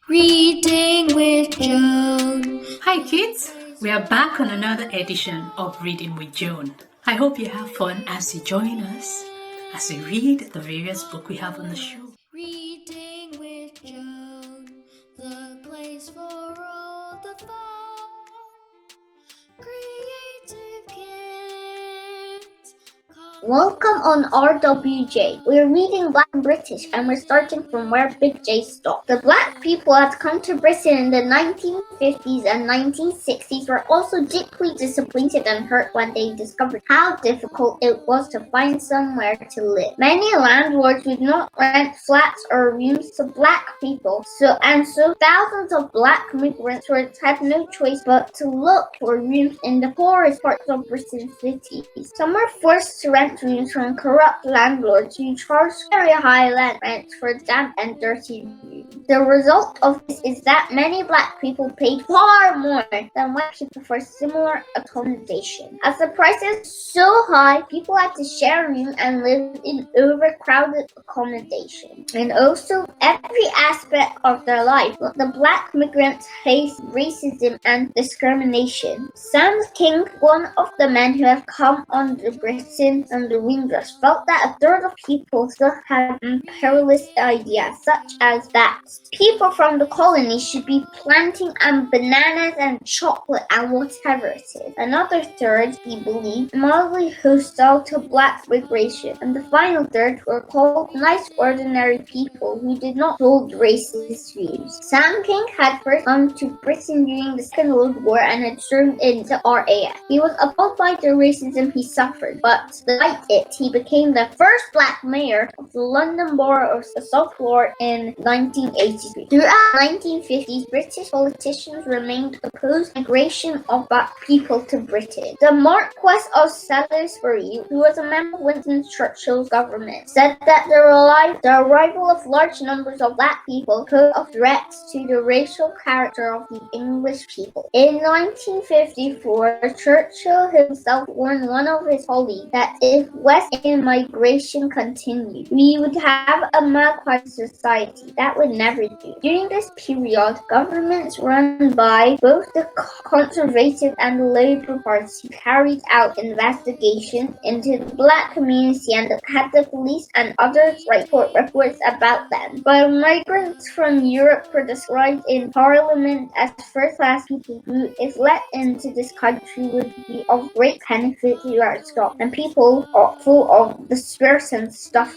Reading with Joan. Hi kids, we are back on another edition of Reading with Joan. I hope you have fun as you join us as we read the various books we have on the show. Reading with Joan, the place for all the fun. Creative kids. Welcome on RWJ. We're reading Black and British and we're starting from where Big J stopped. The black people had come to Britain in the 1950s and 1960s were also deeply disappointed and hurt when they discovered how difficult it was to find somewhere to live. Many landlords would not rent flats or rooms to black people, so thousands of black migrants had no choice but to look for rooms in the poorest parts of Britain's cities. Some were forced to rent rooms from corrupt landlords who charged very high rents for damp and dirty rooms. The result of this is that many black people paid far more than white people for similar accommodation. As the price is so high, people had to share a room and live in overcrowded accommodation. And also, every aspect of their life, the black migrants faced racism and discrimination. Sam King, one of the men who have come on the Britain and the Wingers, felt that a third of people still had imperialist ideas, such as that people from the colonies should be planting bananas and chocolate and whatever it is. Another third, he believed, mildly hostile to black migration, and the final third were called nice ordinary people who did not hold racist views. Sam King had first come to Britain during the Second World War and had served in the RAF. He was appalled by the racism he suffered, but despite it, he became the first black mayor of the London Borough of South Ward in 1983. Throughout the 1950s, British politicians remained opposed to migration of black people to Britain. The Marquess of Salisbury, who was a member of Winston Churchill's government, said that the arrival of large numbers of black people posed a threat to the racial character of the English people. In 1954, Churchill himself warned one of his colleagues that if West Indian migration continued, we would have a magpie society. That would never do. During this period, governments run by both the Conservative and the Labour Party carried out investigations into the black community and had the police and others write reports about them. But migrants from Europe were described in Parliament as first-class people who, if let into this country, would be of great benefit to our stock, and people are full of the spirits and stuff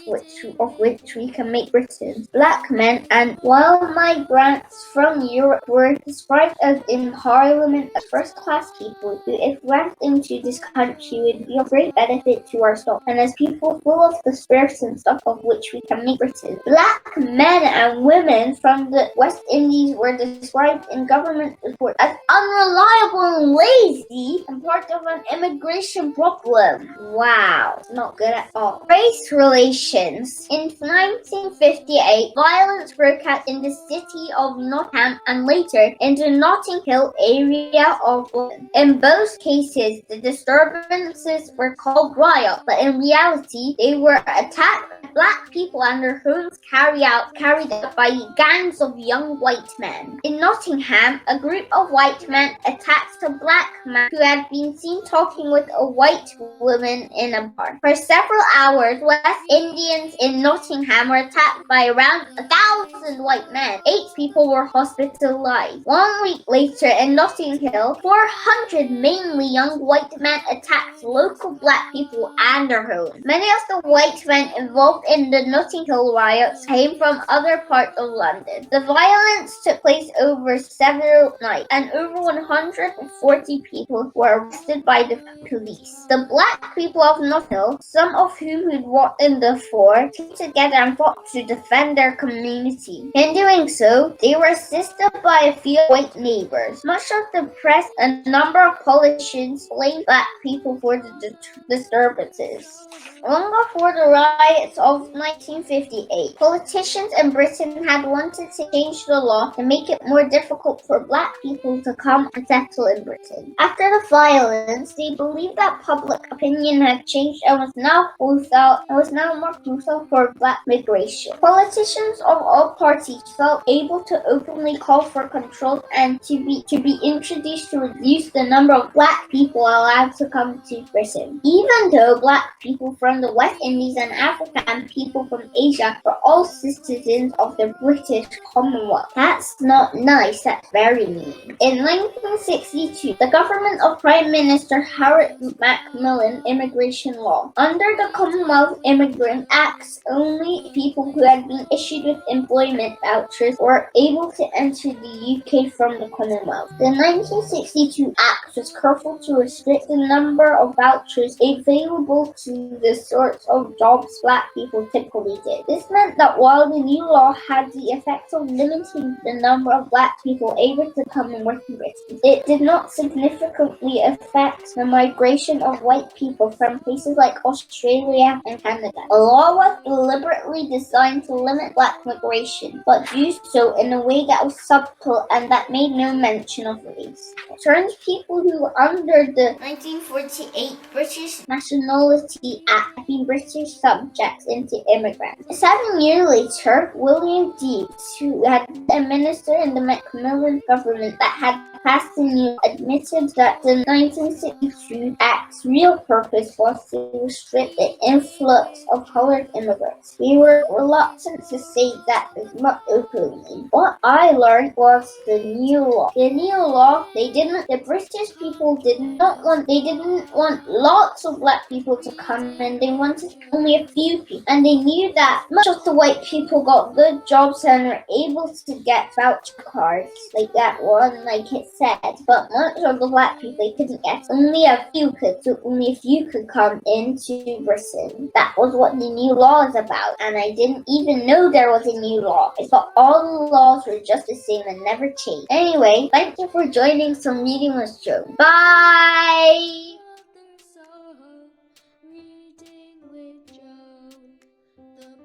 of which we can make Britain. Black men, and while migrants from Europe were described as in Parliament as first-class people who, if let into this country, would be of great benefit to our stock, and as people full of the spirits and stuff of which we can make Britain. Black men and women from the West Indies were described in government reports as unreliable and lazy and part of an immigration problem. Wow, not good at all. Race relations. In 1958, violence broke out in the city of Nottingham and later in the Notting Hill area of London. In both cases, the disturbances were called riots, but in reality, they were attacks black people and their homes carried out by gangs of young white men. In Nottingham, a group of white men attacked a black man who had been seen talking with a white woman in a bar. For several hours, West Indians in Nottingham were attacked by around 1,000 white men. 8 people were hospitalized. 1 week later in Notting Hill, 400 mainly young white men attacked local black people and their homes. Many of the white men involved in the Notting Hill riots came from other parts of London. The violence took place over several nights, and over 140 people were arrested by the police. The black people of Notting Hill, some of whom had walked in the fore, came together and fought to defend their community. In doing so, they were assisted by a few white neighbors. Much of the press and a number of politicians blamed black people for the disturbances. Long before the riots of 1958, politicians in Britain had wanted to change the law to make it more difficult for black people to come and settle in Britain. After the violence, they believed that public opinion had changed and was now more crucial for black migration. Politicians of all parties felt able to openly call for control and to be introduced to reduce the number of black people allowed to come to Britain. Even though black people from the West Indies and Africa and people from Asia were all citizens of the British Commonwealth. That's not nice, that's very mean. In 1962, the government of Prime Minister Howard Macmillan immigration law. Under the Commonwealth Immigrant Acts, only people who had been issued with employment vouchers were able to enter the UK from the Commonwealth. The 1962 Act was careful to restrict the number of vouchers available to the sorts of jobs black people typically did. This meant that while the new law had the effect of limiting the number of black people able to come and work in Britain, it did not significantly affect the migration of white people from places like Australia and Canada. The law was deliberately designed to limit black migration, but do so in a way that was subtle and that made no mention of race. It turns people who were under the 1948 British Nationality Act had been British subjects into immigrants. 7 years later, William Deeds, who had been a minister in the Macmillan government that had passed the new, admitted that the 1962 Act's real purpose was to restrict the influx of colored immigrants. We were reluctant to say that as much openly. What I learned was the new law. The new law, the British people didn't want lots of black people to come in, they wanted only a few people. And they knew that much of the white people got good jobs and were able to get voucher cards, like that one, like it said. But much of the black people they couldn't get. Only a few could come into Britain. That was what the new law is about. And I didn't even know there was a new law. I thought all the laws were just the same and never changed. Anyway, thank you for joining some Reading with Joan. Bye!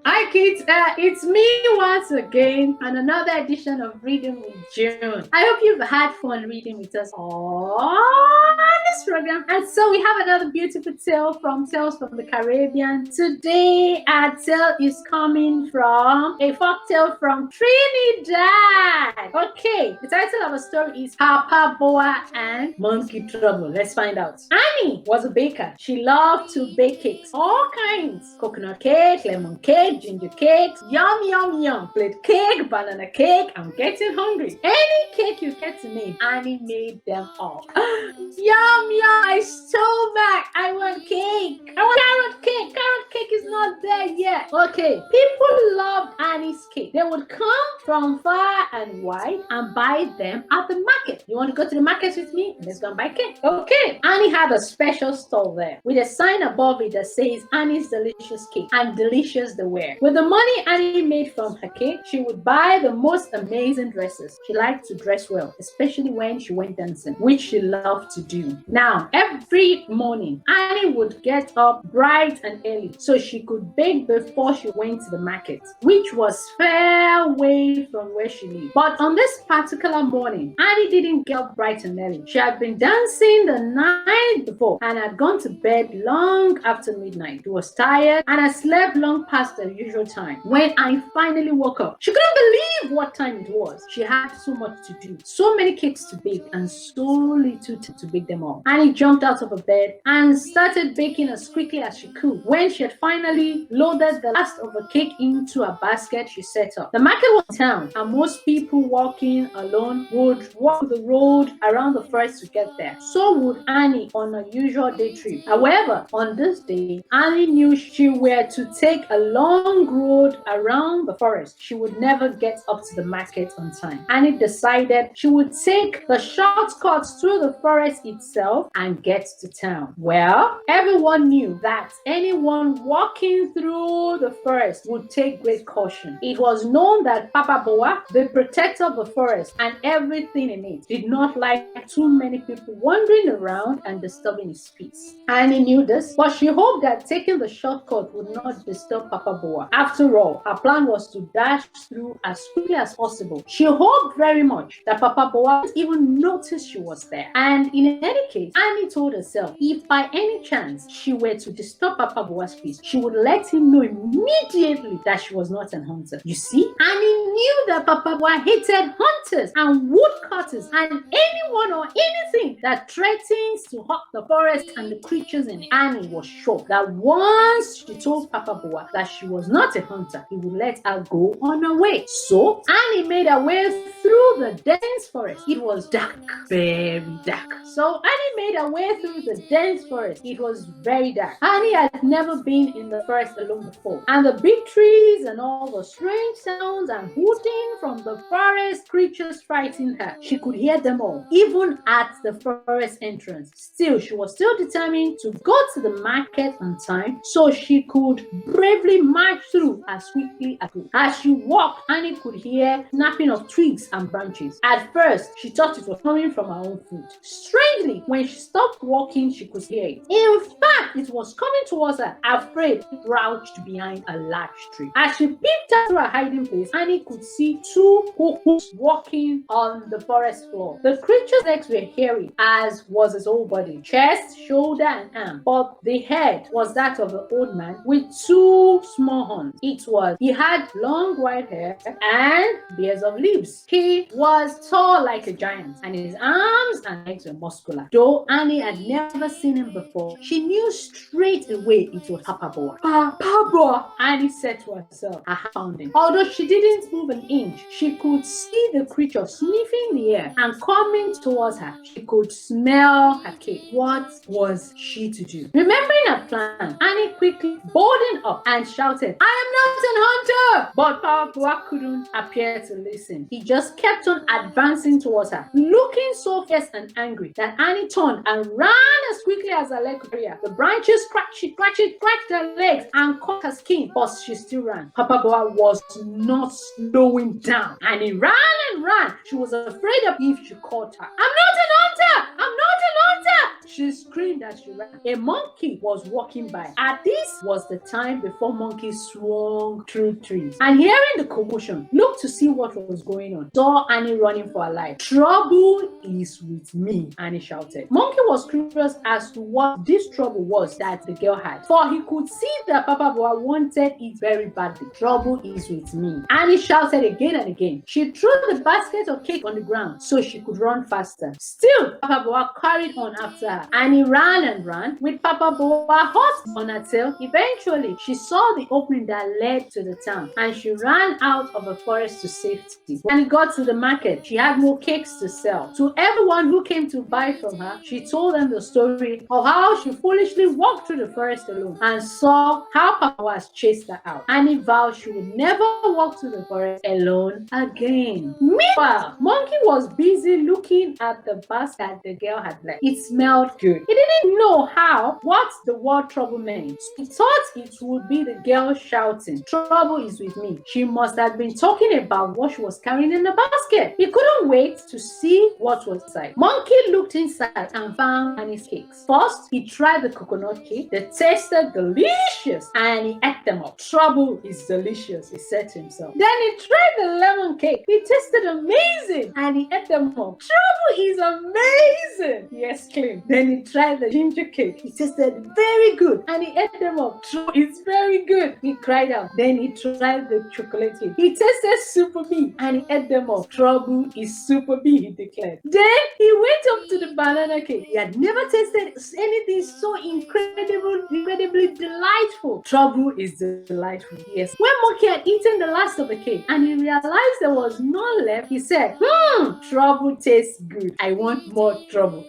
Hi kids, it's me once again and another edition of Reading with Joan. I hope you've had fun reading with us on this program. And so we have another beautiful tale from Tales from the Caribbean. Today our tale is coming from a folktale from Trinidad. Okay, the title of our story is Papa Boa and Monkey Trouble. Let's find out. Annie was a baker. She loved to bake cakes, all kinds. Coconut cake, lemon cake, ginger cakes, yum yum yum, plate cake, banana cake. I'm getting hungry. Any cake you get to name, Annie made them all. Yum yum, my stomach. I want cake. I want carrot cake. Carrot cake is not there yet. Okay, people loved Annie's cake. They would come from far and wide and buy them at the market. You want to go to the market with me? Let's go and buy cake. Okay, Annie had a special stall there with a sign above it that says Annie's Delicious Cake and delicious the wear. With the money Annie made from her cake, she would buy the most amazing dresses. She liked to dress well, especially when she went dancing, which she loved to do. Now, every morning, Annie would get up bright and early so she could bake before she went to the market, which was far away from where she lived. But on this particular morning, Annie didn't get up bright and early. She had been dancing the night before and had gone to bed long after midnight. She was tired and had slept long past the usual time. When Annie finally woke up, she couldn't believe what time it was. She had so much to do, so many cakes to bake and so little time to bake them all. Annie jumped out of her bed and started baking as quickly as she could. When she had finally loaded the last of her cake into a basket, she set up. The market was in town and most people walking alone would walk the road around the forest to get there. So would Annie on a usual day trip. However, on this day, Annie knew she were to take a long road around the forest. She would never get up to the market on time. Annie decided she would take the shortcuts through the forest itself and get to town. Well, everyone knew that anyone walking through the forest would take great caution. It was known that Papa Boa, the protector of the forest, forest and everything in it did not like too many people wandering around and disturbing his peace. Annie knew this, but she hoped that taking the shortcut would not disturb Papa Boa. After all, her plan was to dash through as quickly as possible. She hoped very much that Papa Boa wouldn't even notice she was there. And in any case, Annie told herself if by any chance she were to disturb Papa Boa's peace, she would let him know immediately that she was not a hunter. You see, Annie knew that Papa Boa hated hunters and woodcutters and anyone or anything that threatens to hurt the forest and the creatures in it. Annie was sure that once she told Papa Boa that she was not a hunter, he would let her go on her way. So Annie made her way through the dense forest. It was dark, very dark. So Annie made her way through the dense forest. It was very dark. Annie had never been in the forest alone before, and the big trees and all the strange sounds and hooting from the forest creatures frightened her. She could hear them all, even at the forest entrance. Still, she was still determined to go to the market on time so she could bravely march through as quickly as possible. As she walked, Annie could hear snapping of twigs and branches. At first, she thought it was coming from her own foot. Strangely, when she stopped walking, she could hear it. In fact, it was coming towards her. Afraid, she crouched behind a large tree. As she peeped out through her hiding place, Annie could see two cuckoos walking on the forest floor. The creature's legs were hairy, as was his whole body, chest, shoulder, and arm. But the head was that of an old man with two small horns. He had long white hair and beards of leaves. He was tall like a giant, and his arms and legs were muscular. Though Annie had never seen him before, she knew straight away it was Papa Boa. Papa Boa, Annie said to herself, I found him. Although she didn't move an inch, she could see the creature sniffing the air and coming towards her. She could smell her cake. What was she to do? Remembering her plan, Annie quickly bolted up and shouted, I am not an hunter! But Papa Boa couldn't appear to listen. He just kept on advancing towards her, looking so fierce and angry that Annie turned and ran as quickly as her leg could carry her. The branches scratched her legs and caught her skin, but she still ran. Papa Boa was not slowing down, and he ran and ran. She was afraid of if she caught her. I'm not an hunter! I'm not an hunter! She screamed as she ran. A monkey was walking by. At this was the time before monkeys swung through trees, and hearing the commotion, looked to see what was going on. Saw Annie running for her life. Trouble is with me, Annie shouted. Monkey was curious as to what this trouble was that the girl had, for he could see that Papa Boa wanted it very badly. Trouble is with me, Annie shouted again and again. She threw the basket of cake on the ground so she could run faster. Still, Papa Boa carried on after her. Annie ran and ran with Papa Boa hot on her tail. Eventually, she saw the opening that led to the town, and she ran out of the forest to safety. When he got to the market, she had more cakes to sell. To everyone who came to buy from her, she told them the story of how she foolishly walked through the forest alone and saw how Papa was chased her out. Annie vowed she would never walk through the forest alone again. Meanwhile, Monkey was busy looking at the basket the girl had left. It smelled good. He didn't know what the word trouble meant. He thought it would be the girl shouting, trouble is with me. She must have been talking about what she was carrying in the basket. He couldn't wait to see what was inside. Monkey looked inside and found Annie's cakes. First, he tried the coconut cake. They tasted delicious, and he ate them up. Trouble is delicious, he said to himself. Then he tried the lemon cake. It tasted amazing, and he ate them up. Trouble is amazing, he exclaimed. Then he tried the ginger cake. It tasted very good, and he ate them up. Trouble is very good, he cried out. Then he tried the chocolate cake. It tasted super big, and he ate them up. Trouble is super big, he declared. Then he went up to the banana cake. He had never tasted anything so incredibly delightful. Trouble is delightful, yes. When Monkey had eaten the last of the cake and he realized there was none left, he said, trouble tastes good. I want more trouble.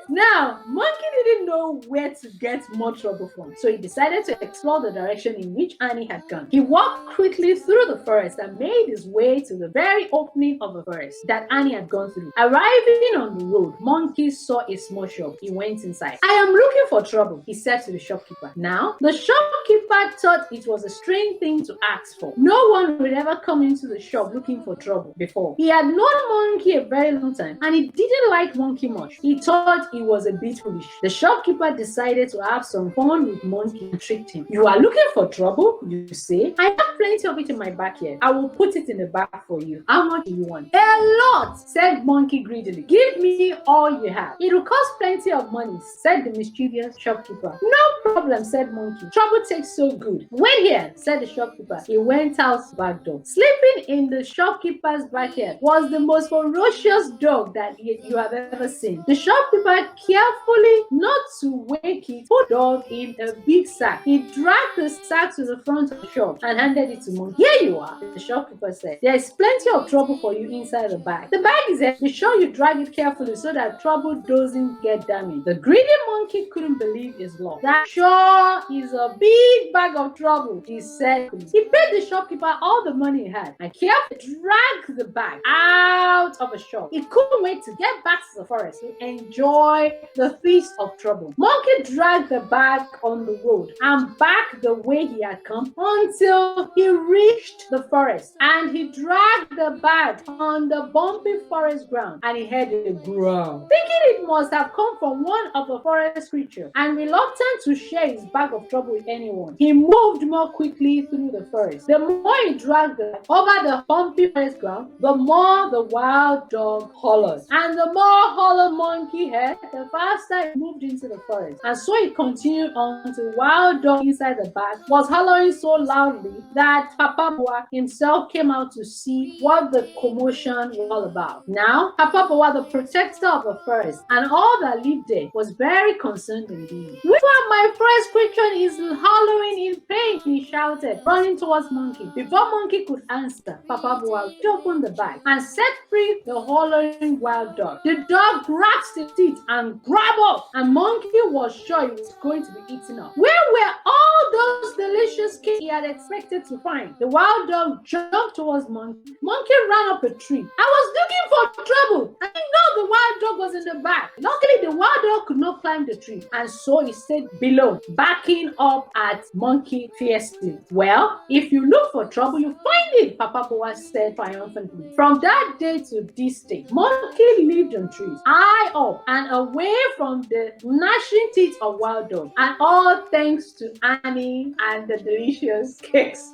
Now, Monkey didn't didn't know where to get more trouble from, so he decided to explore the direction in which Annie had gone. He walked quickly through the forest and made his way to the very opening of the forest that Annie had gone through. Arriving on the road, Monkey saw a small shop. He went inside. "I am looking for trouble," he said to the shopkeeper. Now, the shopkeeper thought it was a strange thing to ask for. No one would ever come into the shop looking for trouble before. He had known Monkey a very long time, and he didn't like Monkey much. He thought he was a bit foolish. The shopkeeper decided to have some fun with Monkey and tricked him. "You are looking for trouble, you say? I have plenty of it in my backyard. I will put it in the bag for you. How much do you want?" "A lot," said Monkey greedily. "Give me all you have. It will cost plenty of money," said the mischievous shopkeeper. "No problem," said Monkey. "Trouble tastes so good. Wait here," said the shopkeeper. He went out the back door. Sleeping in the shopkeeper's backyard was the most ferocious dog that you have ever seen. The shopkeeper carefully, not to wake it, put the dog in a big sack. He dragged the sack to the front of the shop and handed it to Monkey. "Here you are," the shopkeeper said. "There is plenty of trouble for you inside the bag. The bag is heavy. Be sure you drag it carefully so that trouble doesn't get damaged." The greedy Monkey couldn't believe his luck. "That sure is a big bag of trouble," he said. He paid the shopkeeper all the money he had and carefully dragged the bag out of the shop. He couldn't wait to get back to the forest to enjoy the feast of trouble. Monkey dragged the bag on the road and back the way he had come until he reached the forest, and he dragged the bag on the bumpy forest ground, and he heard a growl. Thinking it must have come from one of the forest creatures, and reluctant to share his bag of trouble with anyone, he moved more quickly through the forest. The more he dragged the bag over the bumpy forest ground, the more the wild dog hollered, and the more holler Monkey heard, the faster he moved into the forest. And so it continued on until the wild dog inside the bag was hollering so loudly that Papa Boa himself came out to see what the commotion was all about. Now, Papa Boa, the protector of the forest and all that lived there, was very concerned indeed. "Which one, my forest creature, is hollering in pain?" he shouted, running towards Monkey. Before Monkey could answer, Papa Boa opened the bag and set free the hollering wild dog. The dog grasped his teeth and grabbed up, and Monkey was sure he was going to be eaten up. Where were all those delicious cakes he had expected to find? The wild dog jumped towards Monkey. Monkey ran up a tree. "I was looking for trouble. I didn't know the wild dog was in the bag." Luckily, the wild dog could not climb the tree, and so he stayed below, backing up at Monkey fiercely. "Well, if you look for trouble, you find it," Papa Boa said triumphantly. From that day to this day, Monkey lived on trees, high up and away from the gnashing teeth of wild dogs, and all thanks to Annie and the delicious cakes.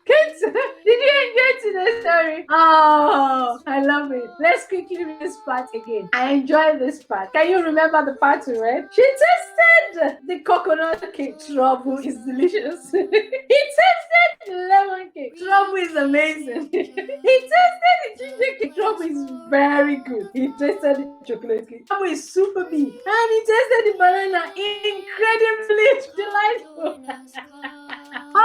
Kids, did you enjoy today's story? Oh, I love it. Let's quickly read this part again. I enjoy this part. Can you remember the part we read? She tasted the coconut cake. Trouble is delicious. He tasted the lemon cake. Trouble is amazing. He tasted the ginger cake. Trouble is very good. He tasted the chocolate cake. Trouble is super big. And he tasted the banana. Incredibly delightful.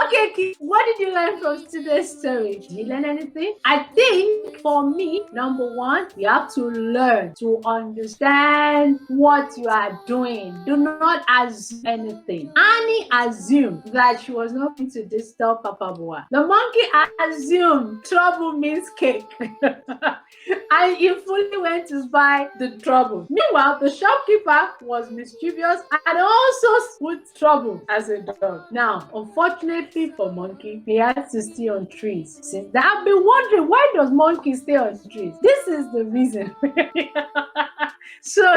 Okay, kids, what did you learn from today's story? Did you learn anything? I think for me, number one, you have to learn to understand what you are doing. Do not assume anything. Annie assumed that she was not going to disturb Papa Boa. The monkey assumed trouble means cake. And he fully went to buy the trouble. Meanwhile, the shopkeeper was mischievous and also put trouble as a dog. Now, unfortunately for Monkey, he had to stay on trees. Since I've been wondering, why does Monkey stay on trees? This is the reason. So,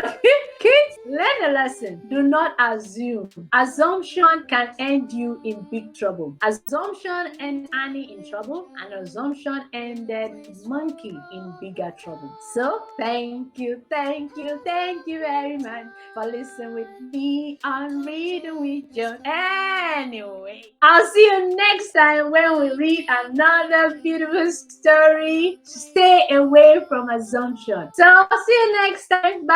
kids, learn a lesson. Do not assume. Assumption can end you in big trouble. Assumption ended Annie in trouble, and assumption ended Monkey in bigger trouble. So, thank you very much for listening with me on Reading with Joan. Anyway, I'll see you next time when we read another beautiful story. Stay away from assumption. So, I'll see you next time. Bye.